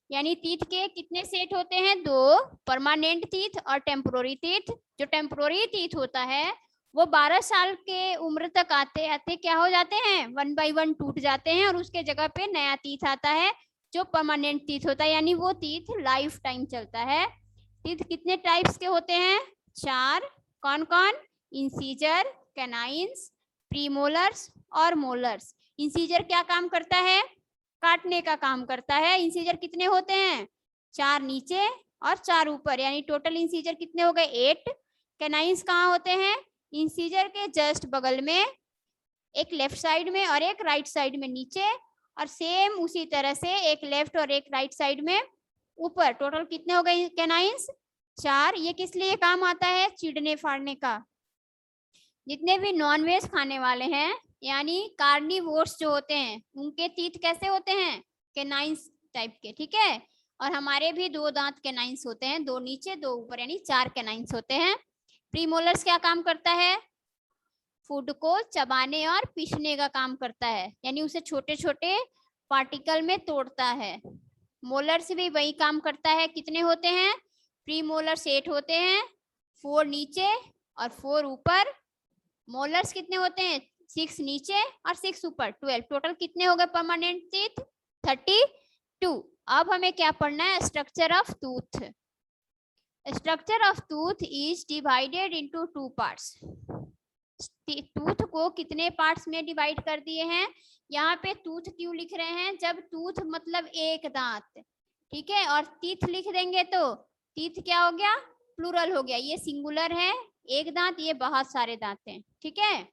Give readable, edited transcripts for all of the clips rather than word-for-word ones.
यानी टीथ के कितने सेट होते हैं? 2, परमानेंट टीथ और टेम्पोररी टीथ। जो टेम्पोररी टीथ होता है वो 12 साल के उम्र तक आते आते क्या हो जाते हैं? 1 बाय 1 टूट जाते हैं और उसके जगह पे नया टीथ आता है जो परमानेंट टीथ होता है, यानी वो टीथ लाइफ टाइम चलता है। टीथ कितने टाइप्स के होते हैं? 4। कौन कौन? इंसीजर, कैनाइंस, प्रीमोलर्स और मोलर्स। इंसीजर क्या काम करता है? काटने का काम करता है। इंसीजर कितने होते हैं? 4 नीचे और 4 ऊपर, यानी टोटल इंसीजर कितने हो गए? 8। कैनाइंस कहाँ होते हैं? इंसीजर के जस्ट बगल में, एक लेफ्ट साइड में और एक राइट साइड में नीचे, और सेम उसी तरह से एक लेफ्ट और एक राइट साइड में ऊपर। टोटल कितने हो गए कैनाइंस? 4। ये किस लिए काम आता है? चीरने फाड़ने का। जितने भी नॉनवेज खाने वाले हैं यानी कार्निवोर्स जो होते हैं उनके टीथ कैसे होते हैं? कैनाइंस टाइप के, ठीक है। और हमारे भी 2 दांत कैनाइंस होते हैं, 2 नीचे 2 ऊपर, यानी 4 कैनाइंस होते हैं। प्रीमोलर्स क्या काम करता है? फूड को चबाने और पीसने का काम करता है, यानी उसे छोटे छोटे पार्टिकल में तोड़ता है। मोलर्स भी वही काम करता है। कितने होते हैं? प्रीमोलर्स 8 होते हैं, 4 नीचे और 4 ऊपर। मोलर्स कितने होते हैं? 6 नीचे और 6 ऊपर, 12। टोटल कितने हो गए परमानेंट टीथ? 32। अब हमें क्या पढ़ना है? Structure of tooth. Structure of tooth is divided into 2 parts. Tooth को कितने पार्ट्स में डिवाइड कर दिए हैं? यहाँ पे टूथ क्यों लिख रहे हैं? जब टूथ मतलब एक दांत, ठीक है, और टीथ लिख देंगे तो टीथ क्या हो गया? प्लूरल हो गया। ये सिंगुलर है, एक दांत, ये बहुत सारे दांत हैं, ठीक है।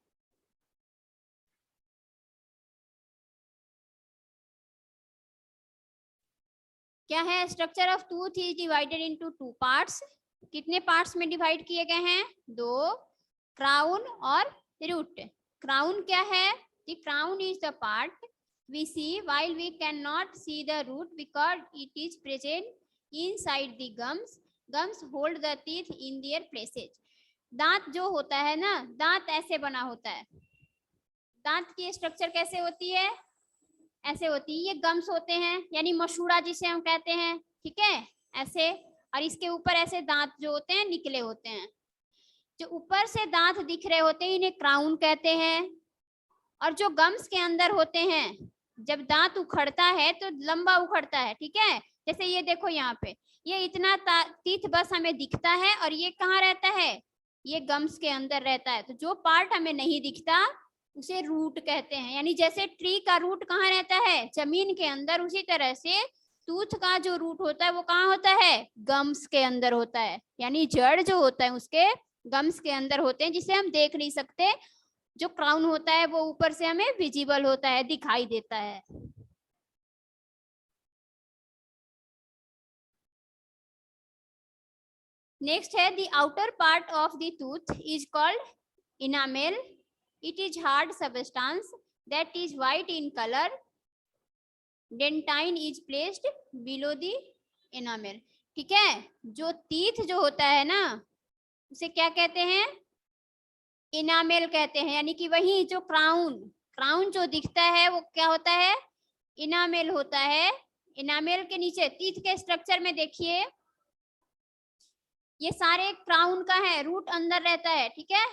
क्या है? Structure of tooth is divided into 2 parts. कितने पार्ट्स में डिवाइड किए गए हैं? 2, क्राउन और रूट। क्राउन क्या है? The crown is the part we see while we cannot see the root because it is present inside the gums. Gums hold the teeth in their places. दांत जो होता है ना, दांत ऐसे बना होता है। दांत की स्ट्रक्चर कैसे होती है? ऐसे होती है। ये गम्स होते हैं, यानी मसूड़ा जिसे हम कहते हैं, ठीक है, ऐसे। और इसके ऊपर ऐसे दांत जो होते हैं निकले होते हैं। जो ऊपर से दांत दिख रहे होते हैं इन्हें क्राउन कहते हैं। और जो गम्स के अंदर होते हैं, जब दांत उखड़ता है तो लंबा उखड़ता है, ठीक है। जैसे ये देखो यहाँ पे, ये इतना टीथ बस हमें दिखता है और ये कहाँ रहता है? ये गम्स के अंदर रहता है। तो जो पार्ट हमें नहीं दिखता उसे रूट कहते हैं। यानी जैसे ट्री का रूट कहाँ रहता है? जमीन के अंदर, उसी तरह से टूथ का जो रूट होता है वो कहाँ होता है? गम्स के अंदर होता है। यानी जड़ जो होता है उसके गम्स के अंदर होते हैं, जिसे हम देख नहीं सकते। जो क्राउन होता है वो ऊपर से हमें विजिबल होता है, दिखाई देता है। नेक्स्ट है the outer part of the tooth is called enamel. It is hard substance that is white in color. Dentine is placed below the enamel. ठीक है। जो टीथ जो होता है ना उसे क्या कहते हैं? इनामेल कहते हैं। यानी कि वही जो क्राउन, क्राउन जो दिखता है वो क्या होता है? इनामेल होता है। इनामेल के नीचे टीथ के स्ट्रक्चर में देखिए, ये सारे क्राउन का है, रूट अंदर रहता है, ठीक है।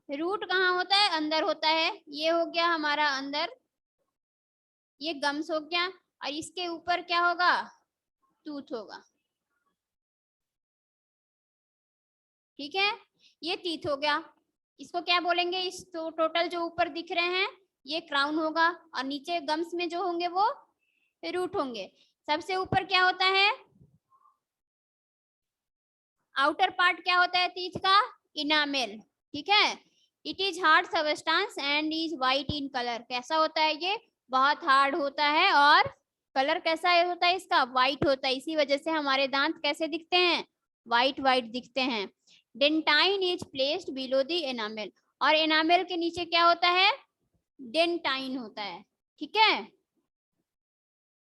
रूट कहाँ होता है? अंदर होता है। ये हो गया हमारा अंदर, ये गम्स हो गया, और इसके ऊपर क्या होगा? टूथ होगा, ठीक है। ये टीथ हो गया। इसको क्या बोलेंगे? इस तो टोटल जो ऊपर दिख रहे हैं ये क्राउन होगा, और नीचे गम्स में जो होंगे वो रूट होंगे। सबसे ऊपर क्या होता है? आउटर पार्ट क्या होता है टीथ का? इनामेल, ठीक है। It is hard substance and is white in colour. कैसा होता है ये? बहुत हार्ड होता है और कलर कैसा होता है इसका? वाइट होता है। इसी वजह से हमारे दांत कैसे दिखते हैं? वाइट वाइट दिखते हैं। Dentine is placed below the enamel. और एनामेल के नीचे क्या होता है? डेंटाइन होता है, ठीक है।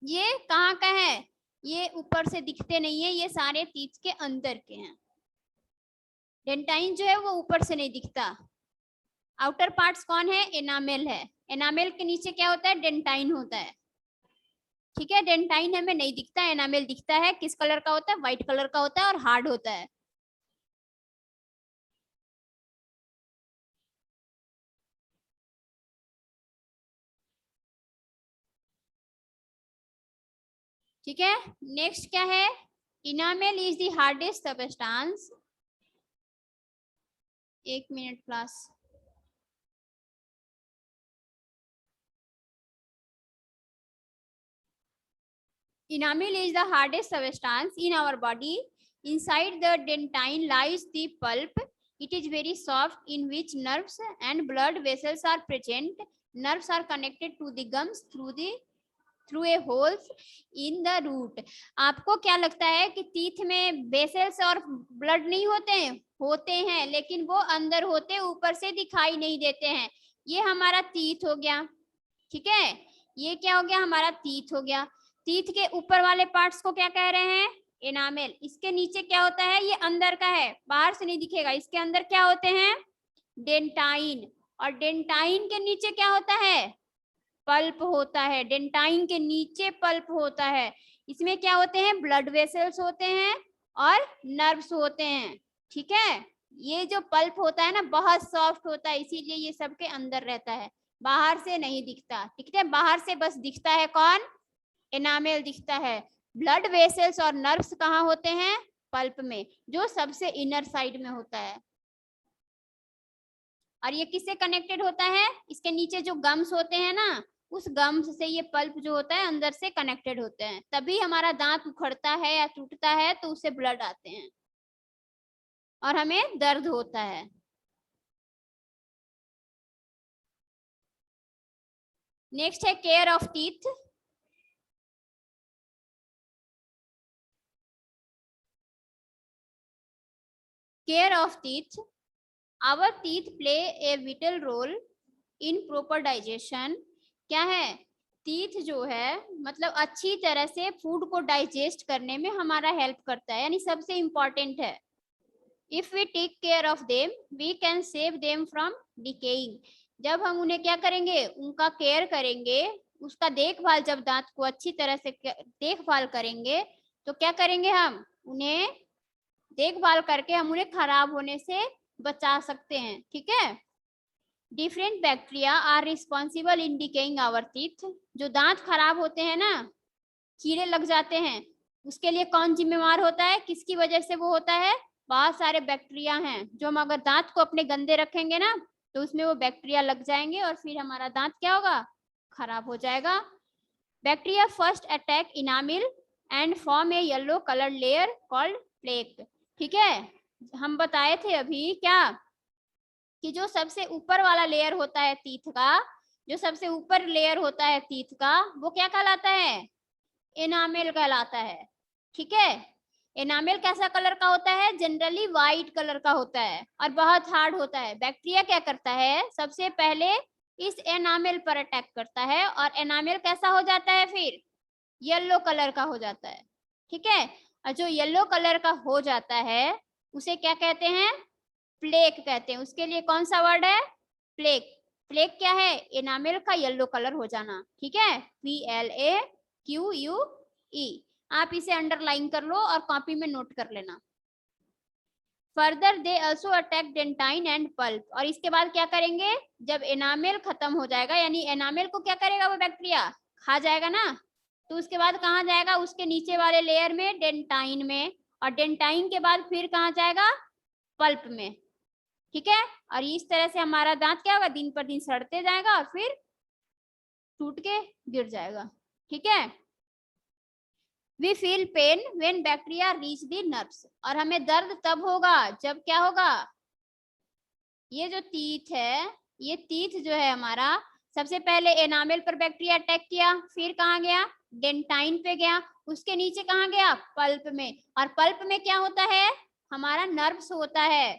ये कहाँ का है? ये ऊपर से दिखते नहीं है, ये सारे टीथ के अंदर के हैं। डेंटाइन जो है वो ऊपर से नहीं दिखता। आउटर पार्ट्स कौन है? एनामेल है। एनामेल के नीचे क्या होता है? डेंटाइन होता है। ठीक है, डेंटाइन हमें नहीं दिखता है, एनामेल दिखता है। किस कलर का होता है? व्हाइट कलर का होता है और हार्ड होता है। ठीक है, नेक्स्ट क्या है? Enamel is the hardest substance. एक minute class. Enamel is the hardest substance in our body. Inside the dentine lies the pulp. It is very soft, in which nerves and blood vessels are present. Nerves are connected to the gums through a holes in the root. आपको क्या लगता है कि teeth में vessels और blood नहीं होते हैं? होते हैं, लेकिन वो अंदर होते, ऊपर से दिखाई नहीं देते हैं। ये हमारा टीथ हो गया। ठीक है, ये क्या हो गया? हमारा टीथ हो गया। टीथ के ऊपर वाले पार्ट्स को क्या कह रहे हैं? एनामेल। इसके नीचे क्या होता है? ये अंदर का है, बाहर से नहीं दिखेगा। इसके अंदर क्या होते हैं? डेंटाइन। और डेंटाइन के नीचे क्या होता है? पल्प होता है। डेंटाइन के नीचे पल्प होता है। इसमें क्या होते हैं? ब्लड वेसल्स होते हैं और नर्व्स होते हैं। ठीक है, ये जो पल्प होता है ना, बहुत सॉफ्ट होता है, इसीलिए ये सबके अंदर रहता है, बाहर से नहीं दिखता। ठीक है, बाहर से बस दिखता है कौन? एनामेल दिखता है। ब्लड वेसल्स और नर्व्स कहाँ होते हैं? पल्प में, जो सबसे इनर साइड में होता है। और ये किससे कनेक्टेड होता है? इसके नीचे जो गम्स होते हैं ना, उस गम्स से ये पल्प जो होता है अंदर से कनेक्टेड होते हैं। तभी हमारा दांत उखड़ता है या टूटता है तो उससे ब्लड आते हैं और हमें दर्द होता है। नेक्स्ट है care of teeth. Care of teeth. Our teeth play a vital role in proper digestion. क्या है? टीथ जो है, मतलब अच्छी तरह से फूड को डाइजेस्ट करने में हमारा हेल्प करता है, यानी सबसे इम्पोर्टेंट है। If we take care of them we can save them from decaying. जब हम उन्हें क्या करेंगे? उनका केयर करेंगे, उसका देखभाल, जब दांत को अच्छी तरह से देखभाल करेंगे तो क्या करेंगे? हम उन्हें देखभाल करके हम उन्हें खराब होने से बचा सकते हैं। ठीक है, different bacteria are responsible in decaying our teeth. जो दांत खराब होते हैं ना, कीड़े लग जाते हैं, उसके लिए कौन जिम्मेवार होता है? किसकी वजह से वो होता है? बहुत सारे बैक्टीरिया हैं, जो हम अगर दांत को अपने गंदे रखेंगे ना, तो उसमें वो बैक्टीरिया लग जाएंगे और फिर हमारा दांत क्या होगा? खराब हो जाएगा। Bacteria first attack enamel and form A yellow coloured layer called plaque. ठीक है, हम बताए थे अभी क्या, कि जो सबसे ऊपर वाला लेयर होता है टीथ का, जो सबसे ऊपर लेयर होता है टीथ का, वो क्या कहलाता है? एनामेल कहलाता है। ठीक है, एनामेल कैसा कलर का होता है? जनरली व्हाइट कलर का होता है और बहुत हार्ड होता है। बैक्टीरिया क्या करता है? सबसे पहले इस एनामेल पर अटैक करता है और एनामेल कैसा हो जाता है? फिर येलो कलर का हो जाता है। ठीक है, और जो येलो कलर का हो जाता है उसे क्या कहते हैं? प्लेक कहते हैं। उसके लिए कौन सा वर्ड है? प्लेक। प्लेक क्या है? एनामेल का येलो कलर हो जाना। ठीक है, PLAQUE। आप इसे अंडरलाइन कर लो और कॉपी में नोट कर लेना। Further they also attack dentine and pulp. और इसके बाद क्या करेंगे? जब एनामेल खत्म हो जाएगा, यानी एनामेल को क्या करेगा? वो बैक्टीरिया खा जाएगा ना, तो उसके बाद कहाँ जाएगा? उसके नीचे वाले लेयर में, डेंटाइन में, और डेंटाइन के बाद फिर कहाँ जाएगा? पल्प में। ठीक है, और इस तरह से हमारा दांत क्या होगा? दिन पर दिन सड़ते जाएगा और फिर टूट के गिर जाएगा। ठीक है, we feel pain when bacteria reach the nerves. और हमें दर्द तब होगा जब क्या होगा? ये जो टीथ है, ये टीथ जो है हमारा, सबसे पहले एनामेल पर बैक्टीरिया अटैक किया, फिर कहाँ गया? डेंटाइन पे गया, उसके नीचे कहाँ गया? पल्प में। और पल्प में क्या होता है? हमारा नर्व्स होता है।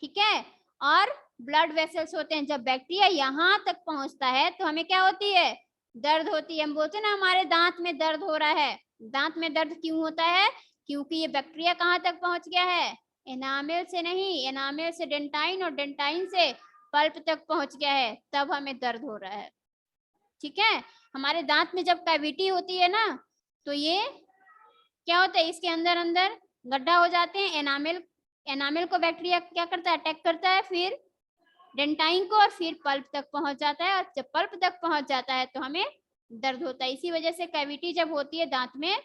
ठीक है, और ब्लड वेसल्स होते हैं। जब बैक्टीरिया यहाँ तक पहुंचता है तो हमें क्या होती है? दर्द होती है। हम बोलते हैं ना हमारे दांत में दर्द हो रहा है। दांत में दर्द क्यों होता है? क्योंकि ये बैक्टीरिया कहाँ तक पहुंच गया है? एनामेल से नहीं, एनामेल से डेंटाइन और डेंटाइन से पल्प तक पहुंच गया है, तब हमें दर्द हो रहा है। ठीक है। हमारे दांत में जब कैविटी होती है ना, तो ये क्या होता है, इसके अंदर अंदर गड्ढा हो जाते हैं। एनामेल, एनामेल को बैक्टीरिया क्या करता है, अटैक करता है, फिर डेंटाइन को, और फिर पल्प तक पहुंच जाता है। और जब पल्प तक पहुंच जाता है तो हमें दर्द होता है। इसी वजह से कैविटी जब होती है दांत में,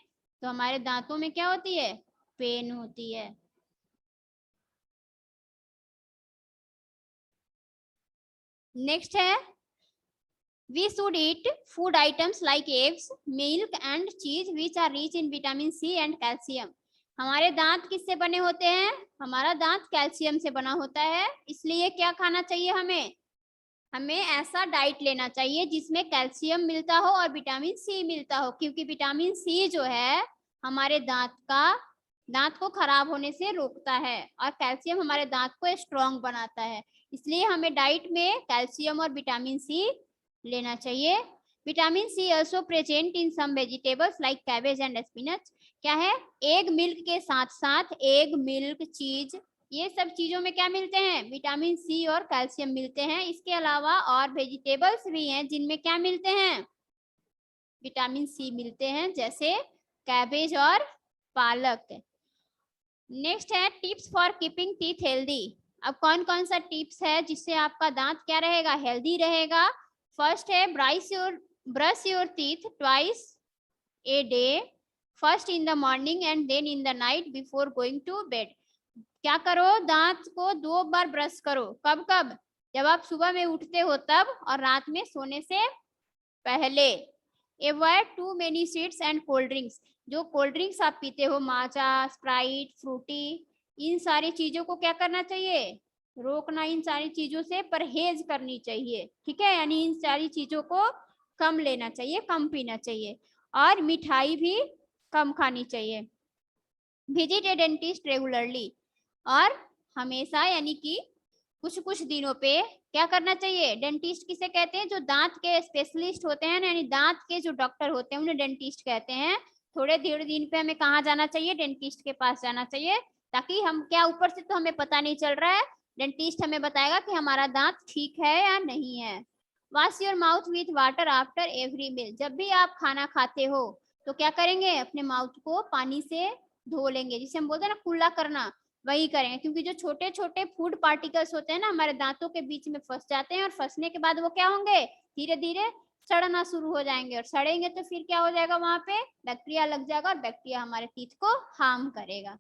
तो हमारे दांतों में क्या होती है, पेन होती है। नेक्स्ट है, we should eat food items like eggs, milk and cheese which are rich in vitamin C and calcium। हमारे दांत किससे बने होते हैं, हमारा दांत कैल्शियम से बना होता है। इसलिए क्या खाना चाहिए हमें, हमें ऐसा डाइट लेना चाहिए जिसमें कैल्शियम मिलता हो और विटामिन सी मिलता हो, क्योंकि विटामिन सी जो है हमारे दांत को खराब होने से रोकता है, और कैल्शियम हमारे दांत को स्ट्रॉन्ग बनाता है। इसलिए हमें डाइट में कैल्शियम और विटामिन सी लेना चाहिए। Vitamin C also present in some vegetables like cabbage and spinach. क्या है, एग मिल्क के साथ साथ एग, मिल्क, चीज, ये सब चीजों में क्या मिलते हैं, विटामिन सी और कैल्शियम मिलते हैं। इसके अलावा और वेजिटेबल्स भी हैं जिनमें क्या मिलते हैं, विटामिन सी मिलते हैं, जैसे कैबेज और पालक। नेक्स्ट है tips for keeping teeth healthy. अब कौन कौन सा टिप्स है जिससे आपका दांत क्या रहेगा, हेल्दी रहेगा। फर्स्ट है brush your teeth twice a day, first in the morning and then in the night before going to bed. क्या करो, दांत को 2 बार ब्रश करो। कब कब, जब आप सुबह में उठते हो तब, और रात में सोने से पहले। Avoid too many sweets and cold drinks. जो कोल्ड ड्रिंक्स आप पीते हो, माजा, स्प्राइट, फ्रूटी, इन सारी चीजों को क्या करना चाहिए, रोकना। इन सारी चीजों से परहेज करनी चाहिए, ठीक है। यानी इन सारी चीजों को कम लेना चाहिए, कम पीना चाहिए, और मिठाई भी कम खानी चाहिए। विजिट ए डेंटिस्ट रेगुलरली, और हमेशा यानी कि कुछ कुछ दिनों पे क्या करना चाहिए, डेंटिस्ट किसे कहते हैं, जो दांत के स्पेशलिस्ट होते हैं, यानी दांत के जो डॉक्टर होते हैं उन्हें डेंटिस्ट कहते हैं। थोड़े थोड़े दिन पे हमें कहाँ जाना चाहिए, डेंटिस्ट के पास जाना चाहिए, ताकि हम क्या, ऊपर से तो हमें पता नहीं चल रहा है, डेंटिस्ट हमें बताएगा कि हमारा दांत ठीक है या नहीं है। Wash your mouth with water after every meal. जब भी आप खाना खाते हो तो क्या करेंगे, अपने माउथ को पानी से धो लेंगे, जिसे हम बोलते हैं ना कुल्ला करना, वही करेंगे। क्योंकि जो छोटे छोटे फूड पार्टिकल्स होते हैं ना, हमारे दांतों के बीच में फंस जाते हैं, और फंसने के बाद वो क्या होंगे, धीरे धीरे सड़ना शुरू हो जाएंगे, और सड़ेंगे तो फिर क्या हो जाएगा, वहां पे बैक्टीरिया लग जाएगा, और बैक्टीरिया हमारे टीथ को हार्म करेगा।